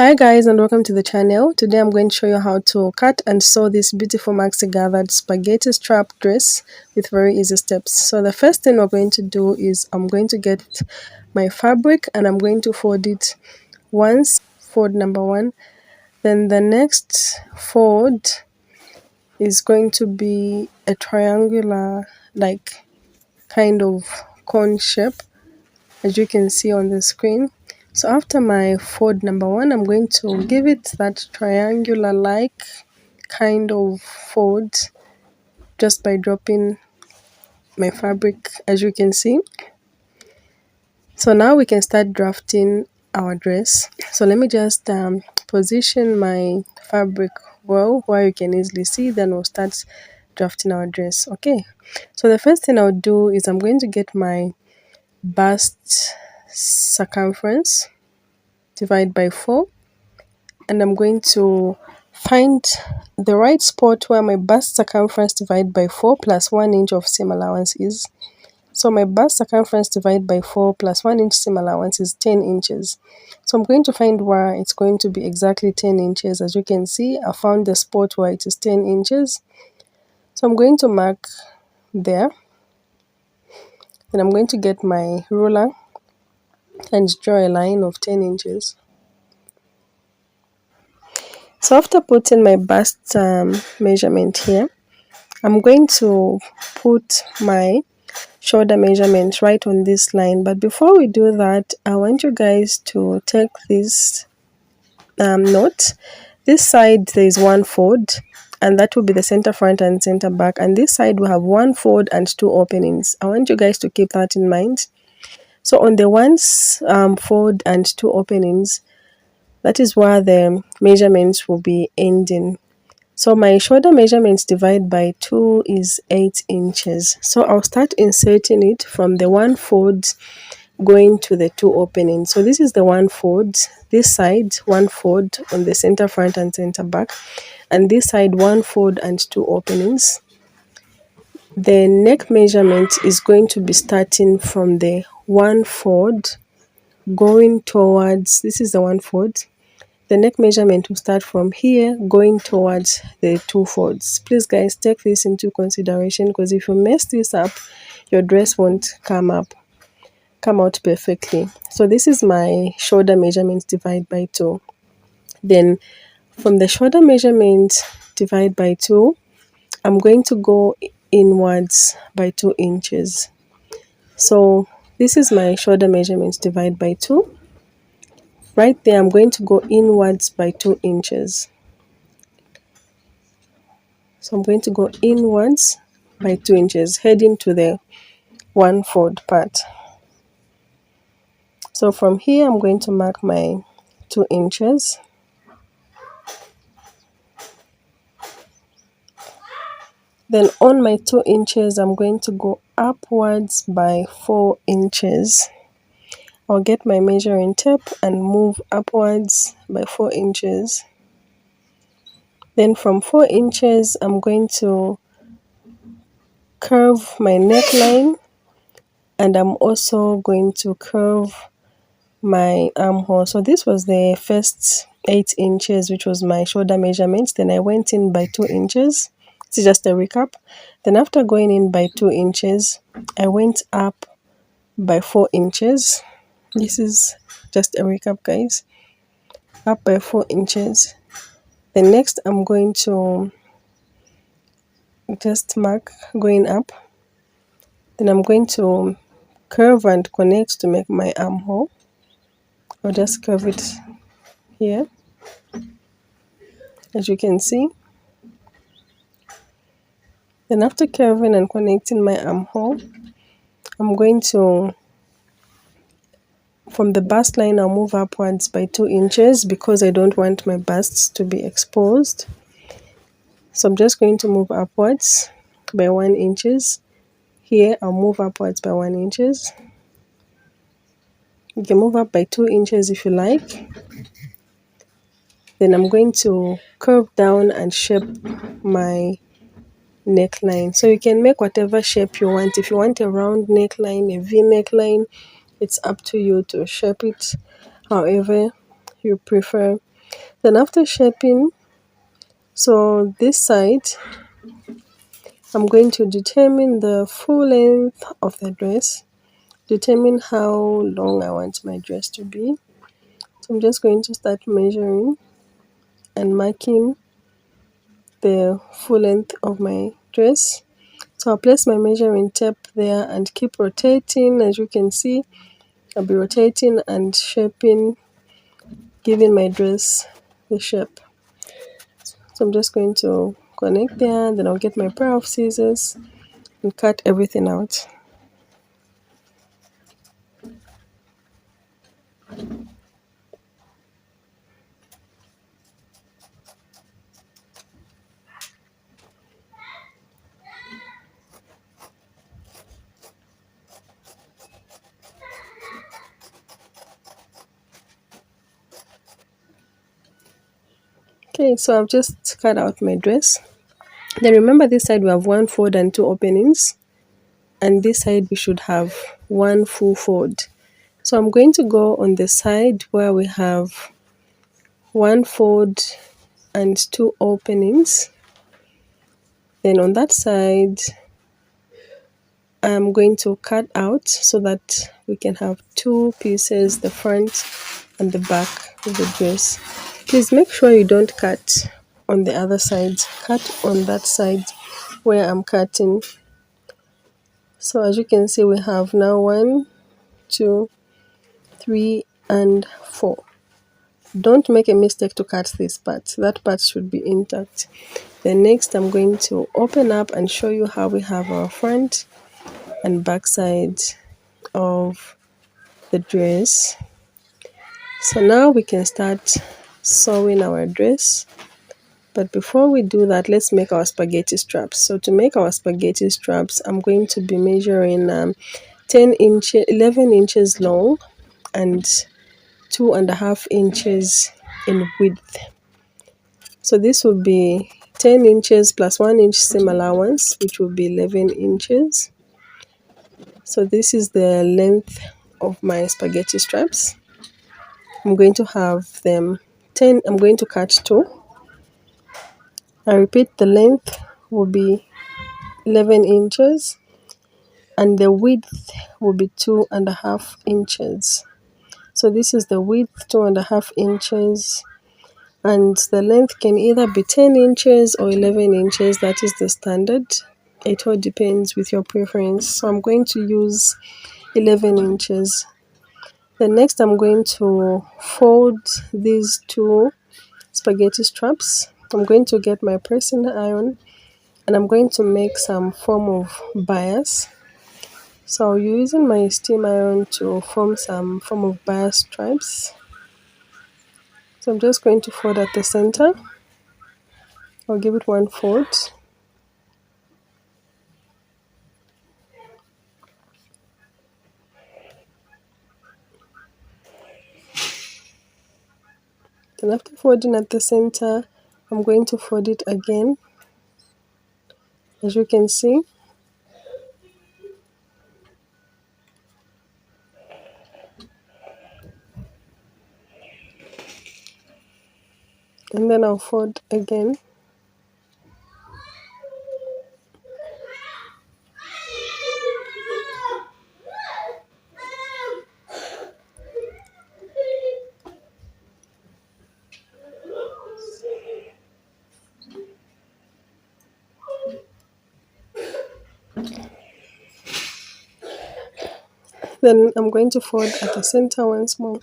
Hi guys and welcome to the channel. Today I'm going to show you how to cut and sew this beautiful maxi gathered spaghetti strap dress with very easy steps. So the first thing we're going to do is I'm going to get my fabric and I'm going to fold it once, fold number one. Then the next fold is going to be a triangular like kind of cone shape, as you can see on the screen. So after my fold number one, I'm going to give it that triangular like kind of fold just by dropping my fabric, as you can see. So now we can start drafting our dress. So let me just position my fabric well where you can easily see, then we'll start drafting our dress. Okay, so the first thing I'll do is I'm going to get my bust circumference, divide by 4, and I'm going to find the right spot where my bust circumference divide by 4 plus 1 inch of seam allowance is. So my bust circumference divide by 4 plus 1 inch seam allowance is 10 inches. So I'm going to find where it's going to be exactly 10 inches. As you can see, I found the spot where it is 10 inches. So I'm going to mark there. Then I'm going to get my ruler and draw a line of 10 inches. So after putting my bust measurement here, I'm going to put my shoulder measurement right on this line. But before we do that, I want you guys to take this note. This side there is one fold, and that will be the center front and center back. And this side we have one fold and 2 openings. I want you guys to keep that in mind. So on the ones fold and 2 openings, that is where the measurements will be ending. So my shoulder measurements divide by 2 is 8 inches. So I'll start inserting it from the one fold going to the 2 openings. So this is the one fold, this side one fold on the center front and center back, and this side one fold and 2 openings. The neck measurement is going to be starting from the one fold going towards, this is the one fold. The neck measurement will start from here going towards the 2 folds. Please guys, take this into consideration, because if you mess this up, your dress won't come out perfectly. So this is my shoulder measurement divide by 2. Then from the shoulder measurement divide by 2, I'm going to go inwards by 2 inches. So this is my shoulder measurement divide by 2. Right there, I'm going to go inwards by 2 inches. So I'm going to go inwards by 2 inches, heading to the one fold part. So from here, I'm going to mark my 2 inches. Then on my 2 inches, I'm going to go upwards by 4 inches. I'll get my measuring tape and move upwards by 4 inches. Then from 4 inches, I'm going to curve my neckline, and I'm also going to curve my armhole. So this was the first 8 inches, which was my shoulder measurements. Then I went in by 2 inches. This is just a recap. Then after going in by 2 inches, I went up by 4 inches. This is just a recap, guys. Up by 4 inches. Then next I'm going to just mark going up. Then I'm going to curve and connect to make my armhole. I'll just curve it here, as you can see. Then after curving and connecting my armhole, I'm going to, from the bust line, I'll move upwards by 2 inches because I don't want my busts to be exposed. So I'm just going to move upwards by 1 inches. Here I'll move upwards by 1 inches. You can move up by 2 inches if you like. Then I'm going to curve down and shape my neckline. So you can make whatever shape you want. If you want a round neckline, a V neckline, it's up to you to shape it however you prefer. Then after shaping, so this side, I'm going to determine the full length of the dress, determine how long I want my dress to be. So I'm just going to start measuring and marking the full length of my dress. So I'll place my measuring tape there and keep rotating. As you can see, I'll be rotating and shaping, giving my dress the shape. So I'm just going to connect there, then I'll get my pair of scissors and cut everything out. Okay, so I've just cut out my dress. Then remember, this side we have one fold and two openings, and this side we should have one full fold. So I'm going to go on the side where we have one fold and two openings. Then on that side, I'm going to cut out so that we can have two pieces, the front and the back of the dress. Please make sure you don't cut on the other side. Cut on that side where I'm cutting. So as you can see, we have now 1, 2, 3, and 4. Don't make a mistake to cut this part. That part should be intact. Then next, I'm going to open up and show you how we have our front and back side of the dress. So now we can start sewing our dress. But before we do that, let's make our spaghetti straps. So to make our spaghetti straps, I'm going to be measuring 11 inches long and 2.5 inches in width. So this will be 10 inches plus 1 inch seam allowance, which will be 11 inches. So this is the length of my spaghetti straps. I'm going to have them 10, I'm going to cut 2. I repeat, the length will be 11 inches and the width will be 2.5 inches. So this is the width, 2.5 inches, and the length can either be 10 inches or 11 inches. That is the standard. It all depends with your preference. So I'm going to use 11 inches. Then next I'm going to fold these two spaghetti straps. I'm going to get my pressing iron and I'm going to make some form of bias. So I'm using my steam iron to form some form of bias stripes. So I'm just going to fold at the center. I'll give it one fold. Then after folding at the center, I'm going to fold it again, as you can see. And then I'll fold again. Then I'm going to fold at the center once more.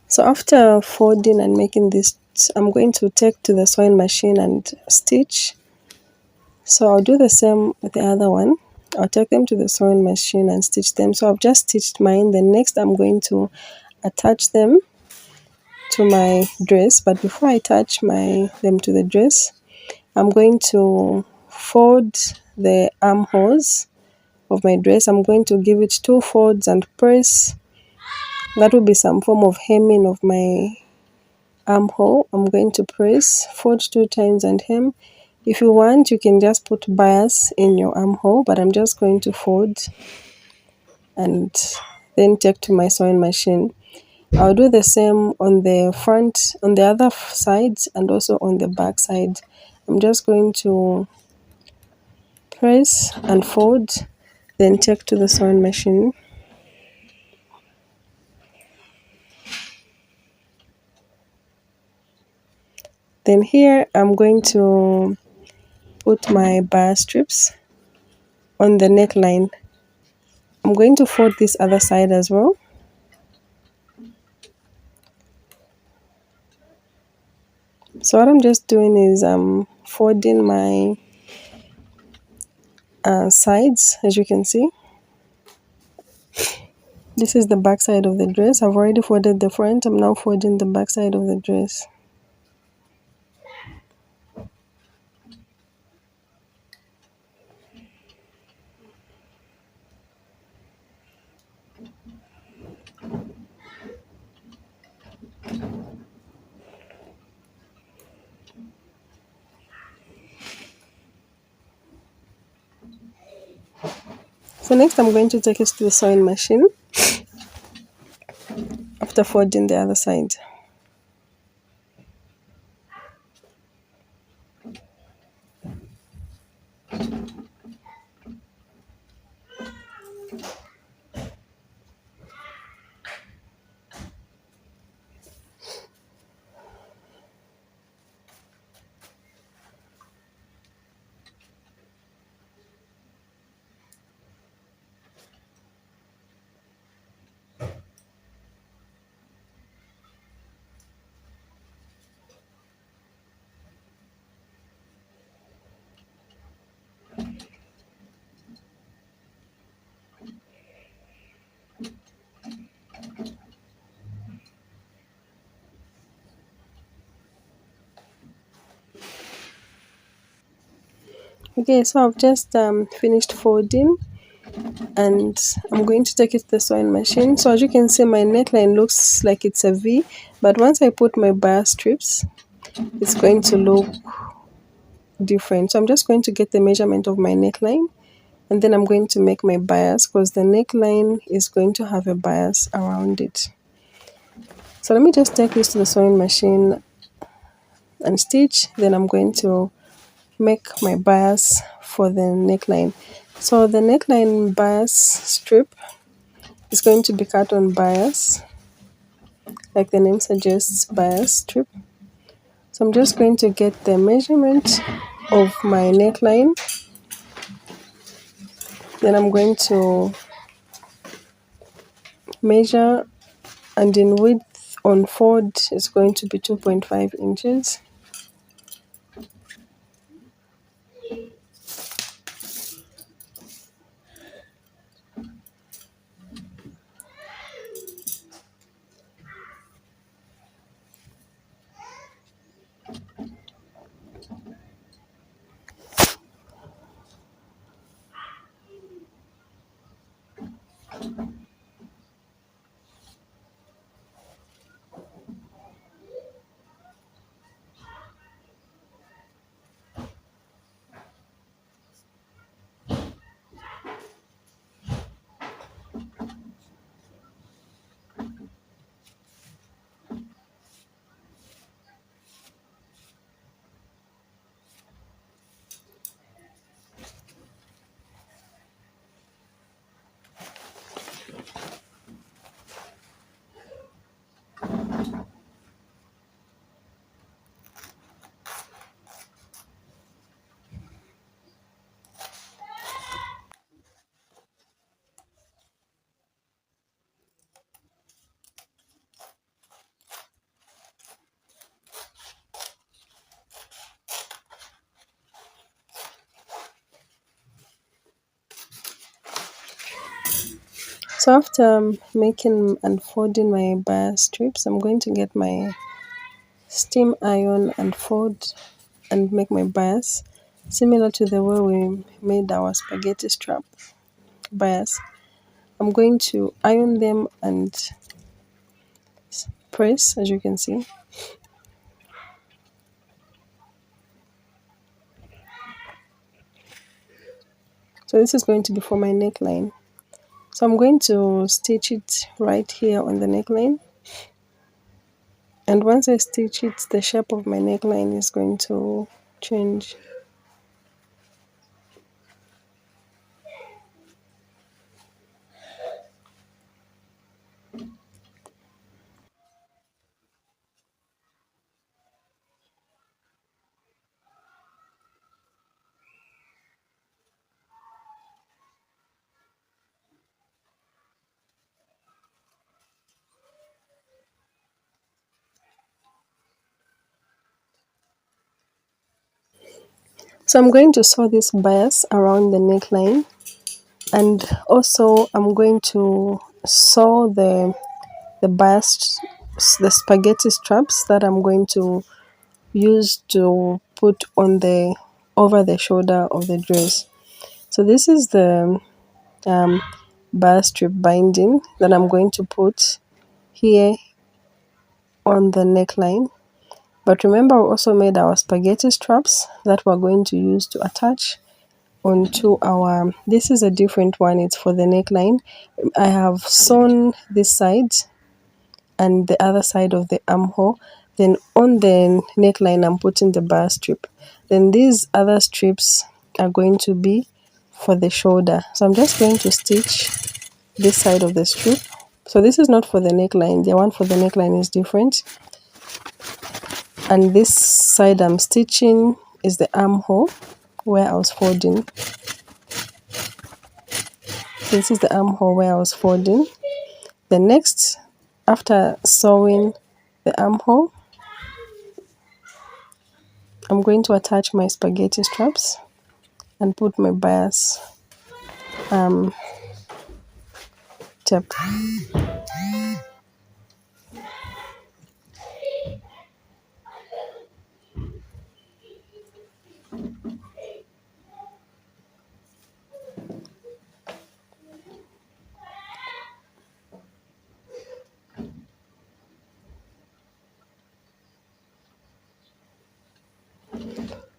So after folding and making this, I'm going to take to the sewing machine and stitch. So I'll do the same with the other one. I'll take them to the sewing machine and stitch them. So I've just stitched mine. Then next I'm going to attach them to my dress. But before I attach them to the dress, I'm going to fold the armholes of my dress. I'm going to give it 2 folds and press. That will be some form of hemming of my armhole. I'm going to press, fold 2 times and hem. If you want, you can just put bias in your armhole, but I'm just going to fold and then take to my sewing machine. I'll do the same on the front, on the other sides, and also on the back side. I'm just going to press and fold, then take to the sewing machine. Then here I'm going to put my bias strips on the neckline. I'm going to fold this other side as well. So what I'm just doing is I'm folding my sides, as you can see. This is the back side of the dress. I've already folded the front. I'm now folding the back side of the dress. So next I'm going to take it to the sewing machine after folding the other side. Okay, so I've just finished folding and I'm going to take it to the sewing machine. So as you can see, my neckline looks like it's a V, but once I put my bias strips, it's going to look different. So I'm just going to get the measurement of my neckline, and then I'm going to make my bias because the neckline is going to have a bias around it. So let me just take this to the sewing machine and stitch. Then I'm going to make my bias for the neckline. So the neckline bias strip is going to be cut on bias, like the name suggests, bias strip. So I'm just going to get the measurement of my neckline. Then I'm going to measure, and in width on fold is going to be 2.5 inches. So after making and folding my bias strips, I'm going to get my steam iron and fold and make my bias. similar to the way we made our spaghetti strap bias. I'm going to iron them and press, as you can see. So this is going to be for my neckline. So I'm going to stitch it right here on the neckline. And once I stitch it, the shape of my neckline is going to change. So I'm going to sew this bias around the neckline, and also I'm going to sew the bias, the spaghetti straps that I'm going to use to put on the over the shoulder of the dress. So this is the um, bias strip binding that I'm going to put here on the neckline. But remember, we also made our spaghetti straps that we're going to use to attach onto our, this is a different one, it's for the neckline. I have sewn this side and the other side of the armhole. Then on the neckline I'm putting the bar strip. Then these other strips are going to be for the shoulder. So I'm just going to stitch this side of the strip. So this is not for the neckline, the one for the neckline is different. And this side I'm stitching is the armhole where I was folding. This is the armhole where I was folding. The next, after sewing the armhole, I'm going to attach my spaghetti straps and put my bias tape.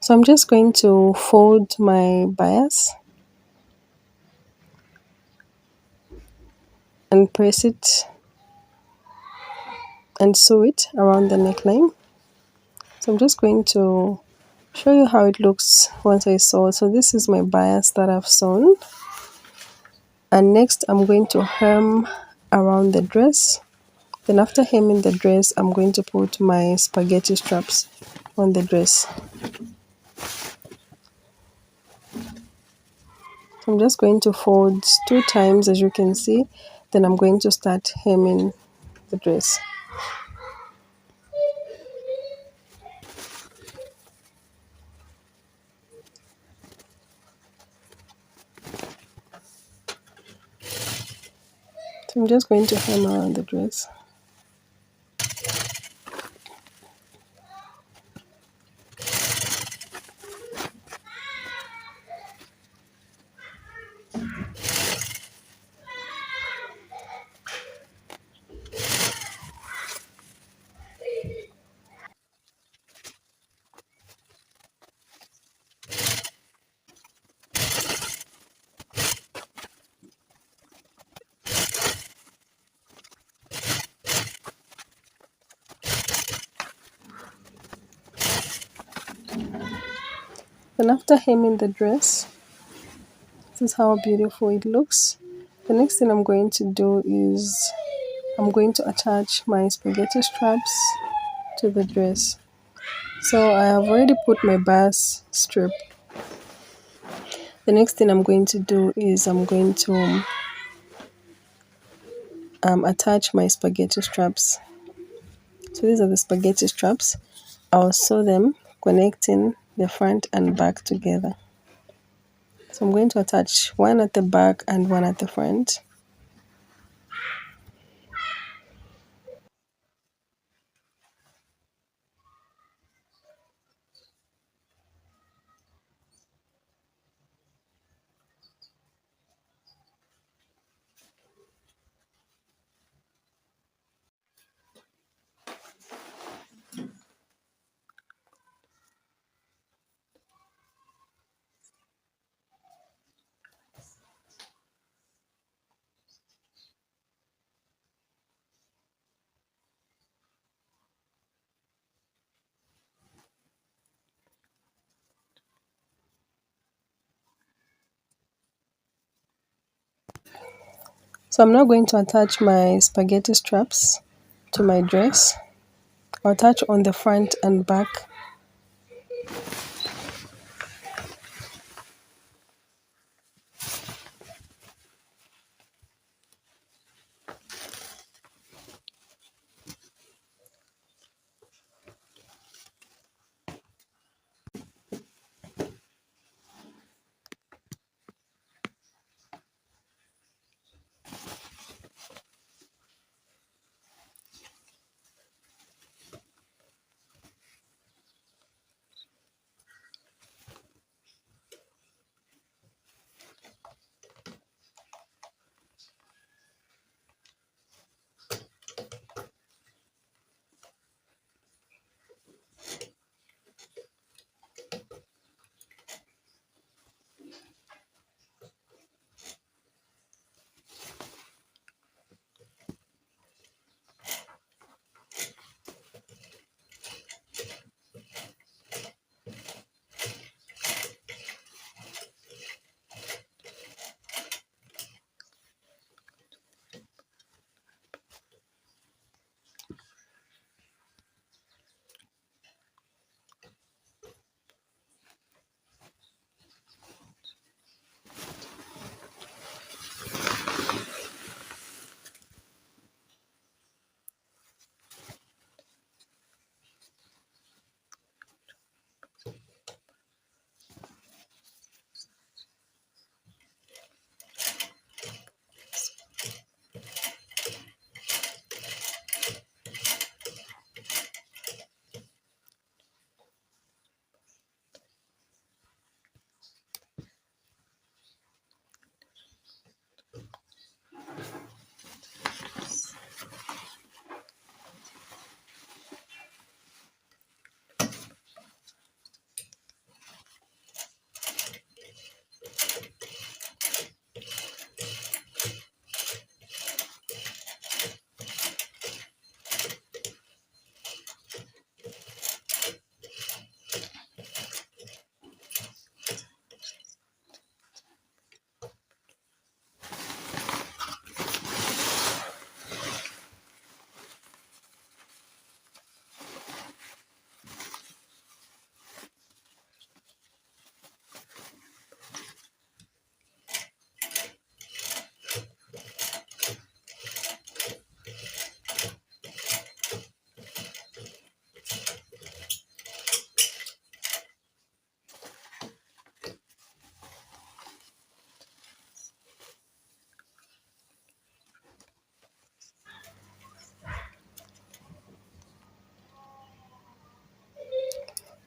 So I'm just going to fold my bias and press it and sew it around the neckline. So I'm just going to show you how it looks once I sew. So this is my bias that I've sewn. And next I'm going to hem around the dress. Then after hemming the dress, I'm going to put my spaghetti straps on the dress. So I'm just going to fold 2 times, as you can see. Then I'm going to start hemming the dress. So I'm just going to hem around the dress. Then after hemming the dress, this is how beautiful it looks. The next thing I'm going to do is I'm going to attach my spaghetti straps to the dress. So I have already put my bias strip. The next thing I'm going to do is I'm going to attach my spaghetti straps. So these are the spaghetti straps. I'll sew them, connecting the front and back together. So I'm going to attach one at the back and one at the front. So I'm now going to attach my spaghetti straps to my dress. I'll attach on the front and back.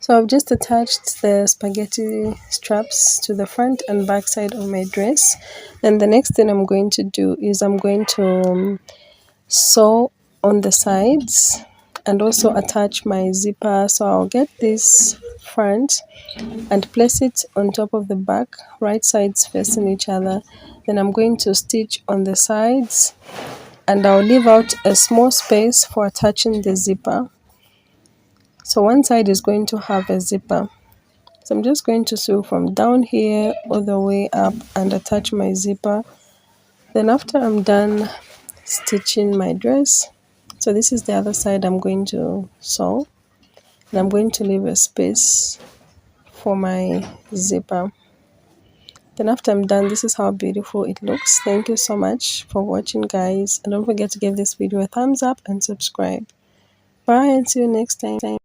So I've just attached the spaghetti straps to the front and back side of my dress. And the next thing I'm going to do is I'm going to sew on the sides and also attach my zipper. So I'll get this front and place it on top of the back, right sides facing each other. Then I'm going to stitch on the sides and I'll leave out a small space for attaching the zipper. So one side is going to have a zipper. So I'm just going to sew from down here all the way up and attach my zipper. Then after I'm done stitching my dress, so this is the other side I'm going to sew. And I'm going to leave a space for my zipper. Then after I'm done, this is how beautiful it looks. Thank you so much for watching, guys. And don't forget to give this video a thumbs up and subscribe. Bye and see you next time.